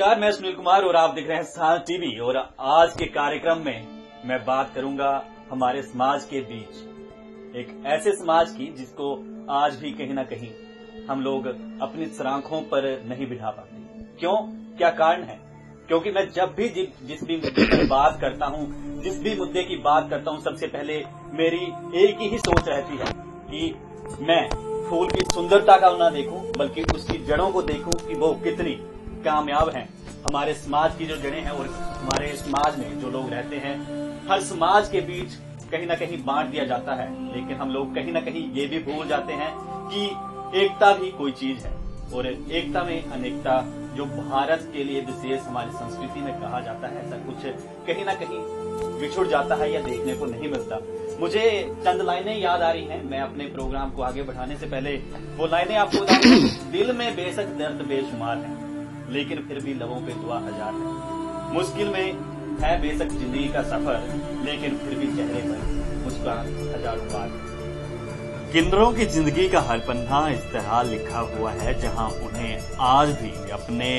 नमस्कार, मैं सुनील कुमार और आप देख रहे हैं साल टीवी। और आज के कार्यक्रम में मैं बात करूंगा हमारे समाज के बीच एक ऐसे समाज की जिसको आज भी कहीं ना कहीं हम लोग अपनी सराखों पर नहीं बिठा पाते। क्यों, क्या कारण है? क्योंकि मैं जब भी जिस भी मुद्दे की बात करता हूं, सबसे पहले मेरी एक ही सोच रहती है कि मैं फूल की सुंदरता का ना देखूं, बल्कि उसकी जड़ों को देखूं कि वो कितनी कामयाब हैं। हमारे समाज की जो जड़ें हैं और हमारे समाज में जो लोग रहते हैं, हर समाज के बीच कहीं ना कहीं बांट दिया जाता है, लेकिन हम लोग कहीं ना कहीं ये भी भूल जाते हैं कि एकता भी कोई चीज है और एकता में अनेकता, जो भारत के लिए विशेष हमारी संस्कृति में कहा जाता है, ऐसा कुछ कहीं ना कहीं बिछुड़ जाता है या देखने को नहीं मिलता। मुझे चंद लाइनें याद आ रही हैं। मैं अपने प्रोग्राम को आगे बढ़ाने से पहले वो लाइनें आपको बता दूं। दिल में बेशक दर्द बेशुमार है, लेकिन फिर भी लबों पे दुआ हजार है। मुश्किल में है बेशक जिंदगी का सफर, लेकिन फिर भी चेहरे पर मुस्कुराहट हजारों बार। किन्नरों की जिंदगी का हर पन्ना इस तरह लिखा हुआ है जहां उन्हें आज भी अपने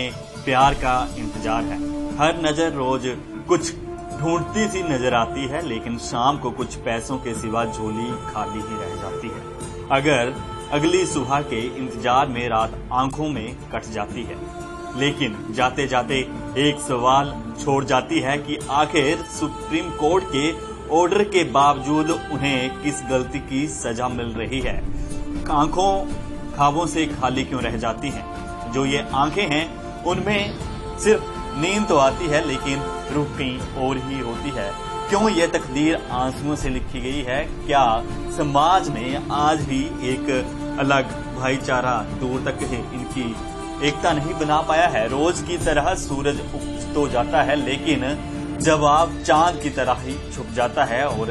प्यार का इंतजार है। हर नजर रोज कुछ ढूंढती सी नजर आती है, लेकिन शाम को कुछ पैसों के सिवा झोली खाली ही रह जाती है। अगर अगली सुबह के इंतजार में रात आंखों में कट जाती है, लेकिन जाते जाते एक सवाल छोड़ जाती है कि आखिर सुप्रीम कोर्ट के ऑर्डर के बावजूद उन्हें किस गलती की सजा मिल रही है। आंखों ख्वाबों से खाली क्यों रह जाती हैं? जो ये आंखें हैं उनमें सिर्फ नींद तो आती है, लेकिन रूह कहीं और ही होती है। क्यों ये तकदीर आंसुओं से लिखी गई है? क्या समाज में आज भी एक अलग भाईचारा दूर तक है इनकी एकता नहीं बना पाया है? रोज की तरह सूरज उग तो जाता है, लेकिन जवाब चांद की तरह ही छुप जाता है। और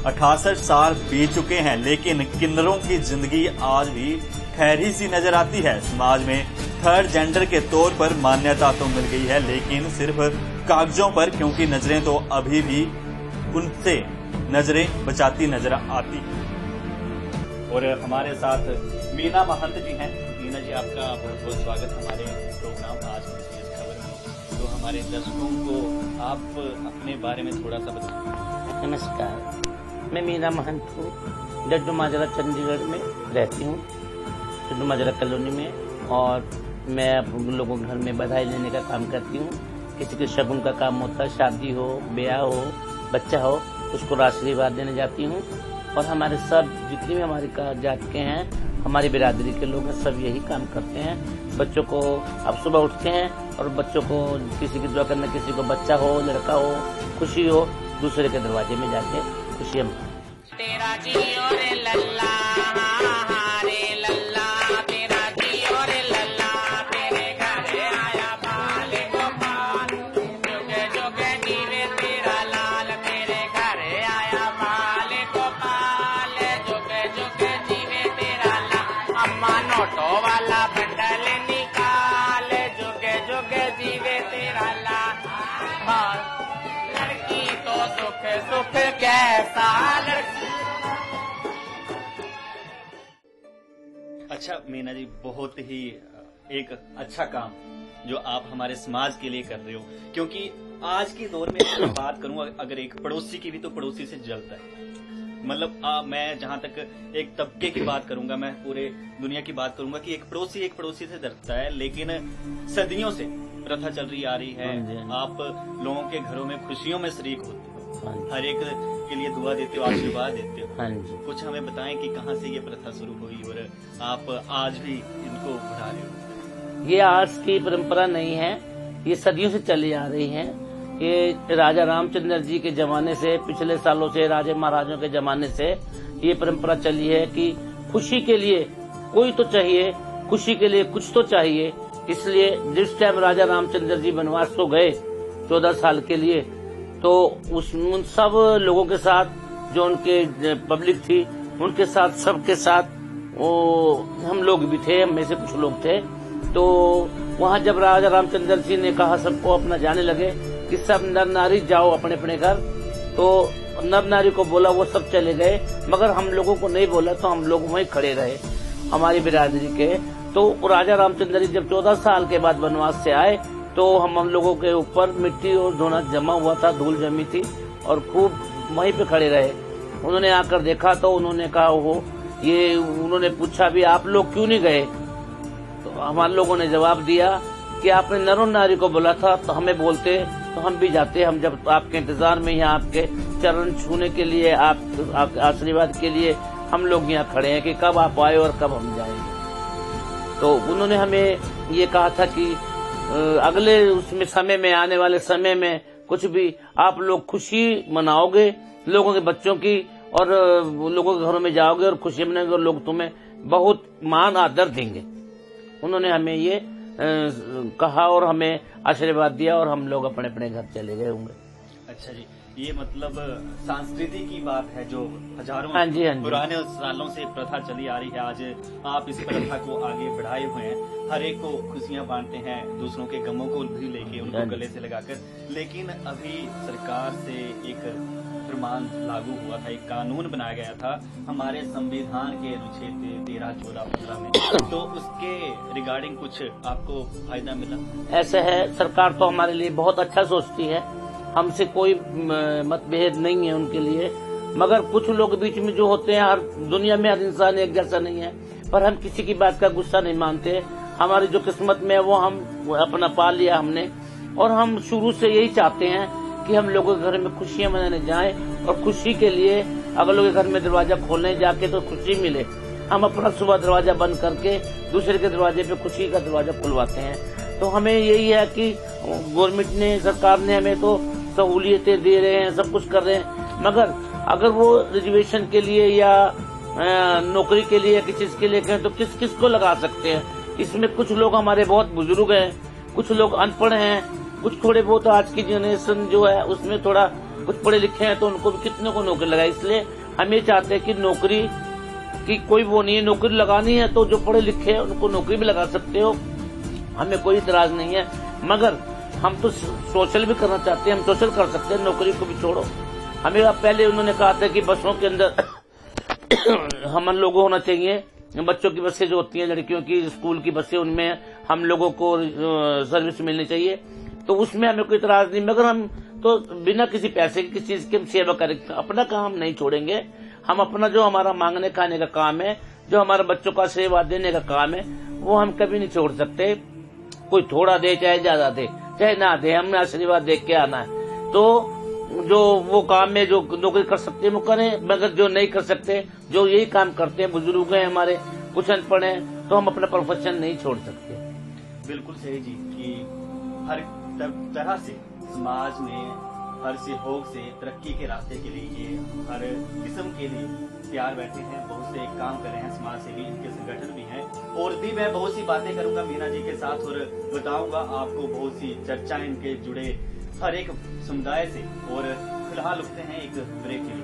68 साल बीत चुके हैं, लेकिन किन्नरों की जिंदगी आज भी खैरी सी नजर आती है। समाज में थर्ड जेंडर के तौर पर मान्यता तो मिल गई है, लेकिन सिर्फ कागजों पर, क्योंकि नजरें तो अभी भी उनसे नजरें बचाती नजर आती। और हमारे साथ मीना महंत जी हैं। मीना जी, आपका बहुत बहुत स्वागत हमारे प्रोग्राम आज की इस खबर में। तो हमारे दर्शकों को आप अपने बारे में थोड़ा सा बताएं। नमस्कार, मैं मीना महंत हूँ। डड्डू माजरा चंडीगढ़ में रहती हूँ, डड्डू माजरा कॉलोनी में। और मैं लोगों के घर में बधाई लेने का काम करती हूँ। किसी के शगुन का काम होता है, शादी हो, ब्याह हो, बच्चा हो, उसको आशीर्वाद देने जाती हूँ। और हमारे सब जितनी भी हमारी जात के हैं, हमारी बिरादरी के लोग हैं, सब यही काम करते हैं। बच्चों को अब सुबह उठते हैं और बच्चों को किसी की दुआ करना, किसी को बच्चा हो, लड़का हो, खुशी हो, दूसरे के दरवाजे में जाके खुशियाँ तेरा जियो रे लल्ला, रे लल्ला, तेरा जियो रे लल्ला, तेरे घर आया बाल गोपाल, जोगे जोगे जीवे तेरा लाल, तेरे घर आया बाल गोपाल, जोगे जोगे जीवे तेरा लाल, अम्मा नोटो वाला बंडल निकाल, जोगे जोगे जीवे तेरा लाल। हाँ, लड़की तो सुख सुख कैसा लड़की। अच्छा मीना जी, बहुत ही एक अच्छा काम जो आप हमारे समाज के लिए कर रहे हो, क्योंकि आज के दौर में मैं बात करूंगा, अगर एक पड़ोसी की भी तो पड़ोसी से जलता है। मतलब मैं जहां तक एक तबके की बात करूंगा, मैं पूरे दुनिया की बात करूंगा कि एक पड़ोसी से डरता है। लेकिन सदियों से प्रथा चल रही आ रही है। आप लोगों के घरों में खुशियों में शरीक होते हो, हर एक के लिए दुआ देते हो, आशीर्वाद देते हो। कुछ हमें बताएं कि कहां से ये प्रथा शुरू हुई और आप आज भी इनको बढ़ा रहे हो? ये आज की परंपरा नहीं है, ये सदियों से चली आ रही है। ये राजा रामचंद्र जी के जमाने से, पिछले सालों से राजे महाराजों के जमाने से ये परंपरा चली है कि खुशी के लिए कोई तो चाहिए, खुशी के लिए कुछ तो चाहिए। इसलिए जिस टाइम राजा रामचंद्र जी वनवास तो गए 14 साल के लिए, तो उन सब लोगों के साथ जो उनके पब्लिक थी, उनके साथ, सबके साथ वो हम लोग भी थे, हम में से कुछ लोग थे। तो वहाँ जब राजा रामचंद्र जी ने कहा सबको अपना जाने लगे कि सब नर नारी जाओ अपने अपने घर, तो नर नारी को बोला, वो सब चले गए, मगर हम लोगों को नहीं बोला, तो हम लोग वहीं खड़े रहे हमारी बिरादरी के। तो राजा रामचंद्र जी जब 14 साल के बाद वनवास से आए, तो हम लोगों के ऊपर मिट्टी और धूना जमा हुआ था, धूल जमी थी और खूब वहीं पे खड़े रहे। उन्होंने आकर देखा तो उन्होंने कहा उन्होंने पूछा भी आप लोग क्यों नहीं गए? तो हमारे लोगों ने जवाब दिया कि आपने नर और नारी को बोला था तो हमें बोलते तो हम भी जाते। हम जब आपके इंतजार में यहाँ आपके चरण छूने के लिए, आप आशीर्वाद के लिए हम लोग यहाँ खड़े हैं कि कब आप आए और कब हम जाएंगे। तो उन्होंने हमें ये कहा था कि अगले उसमें समय में, आने वाले समय में कुछ भी आप लोग खुशी मनाओगे लोगों के बच्चों की, और लोगों के घरों में जाओगे और खुशी मनाओगे और लोग तुम्हें बहुत मान आदर देंगे। उन्होंने हमें ये कहा और हमें आशीर्वाद दिया और हम लोग अपने अपने घर चले गए होंगे। अच्छा जी, ये मतलब संस्कृति की बात है जो हजारों हाँ जी, पुराने सालों से प्रथा चली आ रही है। आज आप इस प्रथा को आगे बढ़ाए हुए हैं, हर एक को खुशियां बांटते हैं, दूसरों के गमों को भी लेके उनको गले से लगाकर। लेकिन अभी सरकार से एक फरमान लागू हुआ था, एक कानून बनाया गया था हमारे संविधान के अनुच्छेद 13, 14, 15 में, तो उसके रिगार्डिंग कुछ आपको फायदा मिला? ऐसा है, सरकार तो हमारे लिए बहुत अच्छा सोचती है, हमसे कोई मतभेद नहीं है उनके लिए। मगर कुछ लोग बीच में जो होते हैं, हर दुनिया में हर इंसान एक जैसा नहीं है, पर हम किसी की बात का गुस्सा नहीं मानते। हमारी जो किस्मत में है वो हम अपना पा लिया हमने, और हम शुरू से यही चाहते हैं कि हम लोगों के घर में खुशियां मनाने जाएं और खुशी के लिए अगलों के घर में दरवाजा खोलने जाके तो खुशी मिले। हम अपना सुबह दरवाजा बंद करके दूसरे के दरवाजे पे खुशी का दरवाजा खुलवाते हैं। तो हमें यही है कि गवर्नमेंट ने, सरकार ने हमें तो सहूलियतें दे रहे हैं, सब कुछ कर रहे हैं, मगर अगर वो रिजर्वेशन के लिए या नौकरी के लिए या किसी चीज के लिए कहें तो किस किस को लगा सकते हैं। इसमें कुछ लोग हमारे बहुत बुजुर्ग हैं, कुछ लोग अनपढ़ हैं, कुछ थोड़े बहुत आज की जनरेशन जो है उसमें थोड़ा कुछ पढ़े लिखे हैं, तो उनको भी कितने को नौकरी लगाए। इसलिए हम ये चाहते हैं कि नौकरी की कोई वो नहीं है, नौकरी लगानी है तो जो पढ़े लिखे हैं उनको नौकरी भी लगा सकते हो, हमें कोई इतराज नहीं है। मगर हम तो सोशल भी करना चाहते हैं, हम सोशल कर सकते हैं, नौकरी को भी छोड़ो। हमें पहले उन्होंने कहा था कि बसों के अंदर हम लोगों होना चाहिए, बच्चों की बसें जो होती हैं, लड़कियों की स्कूल की बसें, उनमें हम लोगों को सर्विस मिलनी चाहिए, तो उसमें हमें कोई इतराज नहीं। मगर हम तो बिना किसी पैसे की किसी चीज की हम सेवा करेंगे, अपना काम नहीं छोड़ेंगे। हम अपना जो हमारा मांगने खाने का काम है, जो हमारे बच्चों का सेवा देने का काम है, वो हम कभी नहीं छोड़ सकते। कोई थोड़ा दे चाहे ज्यादा दे चाहे ना दे, हमने आशीर्वाद देख के आना है। तो जो वो काम में जो नौकरी कर सकते हैं वो करें, मगर जो नहीं कर सकते, जो यही काम करते हैं, बुजुर्ग हैं हमारे, कुछ अनपढ़ हैं, तो हम अपना प्रोफेशन नहीं छोड़ सकते। बिल्कुल सही जी, कि हर तरह से समाज में हर सहयोग से तरक्की के रास्ते के लिए ये हर किस्म के लिए तैयार बैठे हैं, बहुत से काम कर रहे हैं, समाज सेवी इनके संगठन भी हैं। और भी मैं बहुत सी बातें करूंगा मीना जी के साथ और बताऊंगा आपको बहुत सी चर्चाएं इनके जुड़े हर एक समुदाय से। और फिलहाल उठते हैं एक ब्रेक के लिए।